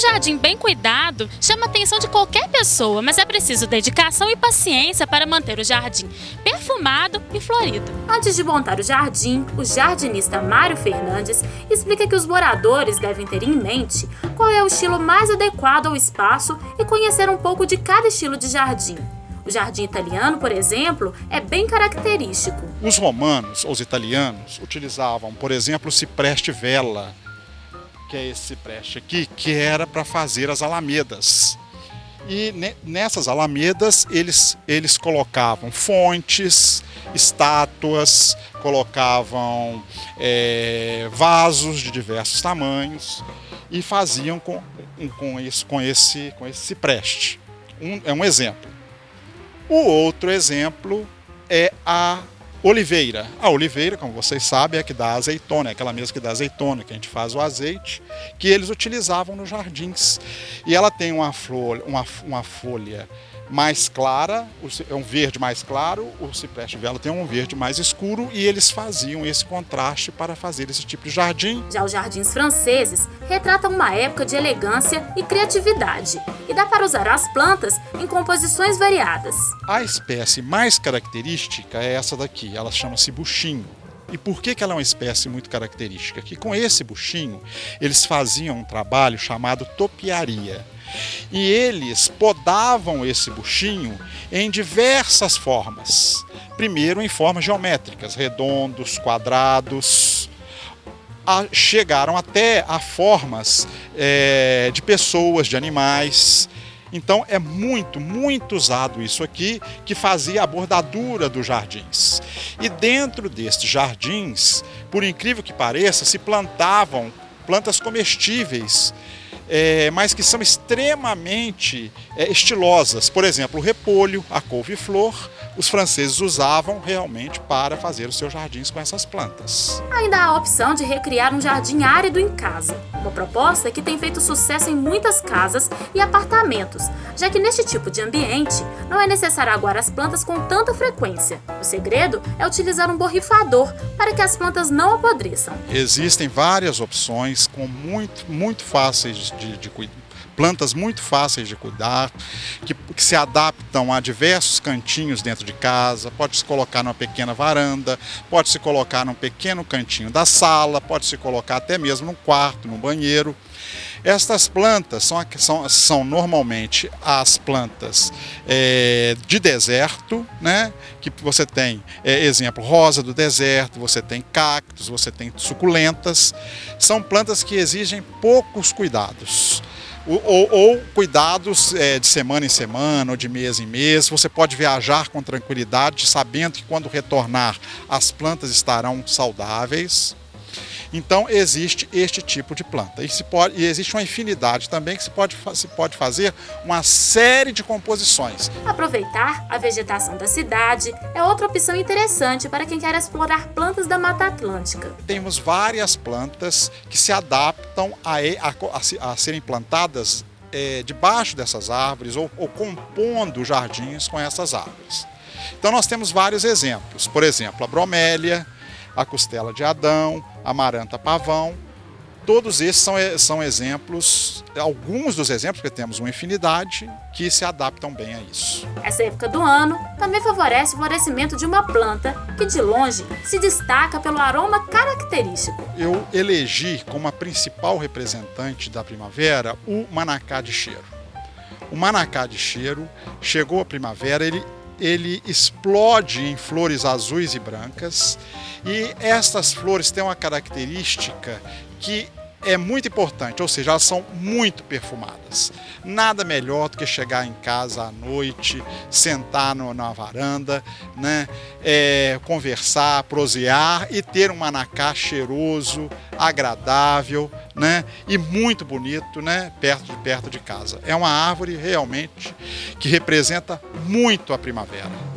Um jardim bem cuidado chama a atenção de qualquer pessoa, mas é preciso dedicação e paciência para manter o jardim perfumado e florido. Antes de montar o jardim, o jardinista Mário Fernandes explica que os moradores devem ter em mente qual é o estilo mais adequado ao espaço e conhecer um pouco de cada estilo de jardim. O jardim italiano, por exemplo, é bem característico. Os romanos, os italianos, utilizavam, por exemplo, o cipreste vela, que é esse cipreste aqui, que era para fazer as alamedas. E nessas alamedas eles colocavam fontes, estátuas, colocavam vasos de diversos tamanhos e faziam com esse cipreste. É um exemplo. O outro exemplo é a oliveira. A oliveira, como vocês sabem, é que dá azeitona, é aquela mesma que dá azeitona, que a gente faz o azeite, que eles utilizavam nos jardins. E ela tem uma folha mais clara, é um verde mais claro, o cipreste vela tem um verde mais escuro e eles faziam esse contraste para fazer esse tipo de jardim. Já os jardins franceses retratam uma época de elegância e criatividade e dá para usar as plantas em composições variadas. A espécie mais característica é essa daqui, ela chama-se buchinho. E por que ela é uma espécie muito característica? Que com esse buchinho eles faziam um trabalho chamado topiaria. E eles podavam esse buchinho em diversas formas. Primeiro em formas geométricas, redondos, quadrados. Chegaram até a formas de pessoas, de animais. Então é muito usado isso aqui, que fazia a bordadura dos jardins. E dentro destes jardins, por incrível que pareça, se plantavam plantas comestíveis, mas que são extremamente estilosas. Por exemplo, o repolho, a couve-flor, os franceses usavam realmente para fazer os seus jardins com essas plantas. Ainda há a opção de recriar um jardim árido em casa, uma proposta que tem feito sucesso em muitas casas e apartamentos, já que neste tipo de ambiente não é necessário aguar as plantas com tanta frequência. O segredo é utilizar um borrifador para que as plantas não apodreçam. Existem várias opções com muito fáceis de cuidar. Plantas muito fáceis de cuidar, que se adaptam a diversos cantinhos dentro de casa. Pode se colocar numa pequena varanda, pode se colocar num pequeno cantinho da sala, pode se colocar até mesmo num quarto, no banheiro. Estas plantas são normalmente as plantas de deserto, né? Que você tem, exemplo, rosa do deserto, você tem cactos, você tem suculentas. São plantas que exigem poucos cuidados. Ou cuidados de semana em semana ou de mês em mês. Você pode viajar com tranquilidade, sabendo que quando retornar as plantas estarão saudáveis. Então existe este tipo de planta. E existe uma infinidade também que se pode fazer uma série de composições. Aproveitar a vegetação da cidade é outra opção interessante para quem quer explorar plantas da Mata Atlântica. Temos várias plantas que se adaptam a serem plantadas debaixo dessas árvores ou compondo jardins com essas árvores. Então nós temos vários exemplos. Por exemplo, a bromélia, a costela de Adão, a amaranta pavão. Todos esses são exemplos, alguns dos exemplos, porque temos uma infinidade, que se adaptam bem a isso. Essa época do ano também favorece o florescimento de uma planta que de longe se destaca pelo aroma característico. Eu elegi como a principal representante da primavera o manacá de cheiro. O manacá de cheiro chegou à primavera, ele explode em flores azuis e brancas, e estas flores têm uma característica que é muito importante, ou seja, elas são muito perfumadas. Nada melhor do que chegar em casa à noite, sentar na varanda, né, conversar, prosear e ter um manacá cheiroso, agradável, né, e muito bonito, né, perto de casa. É uma árvore realmente que representa muito a primavera.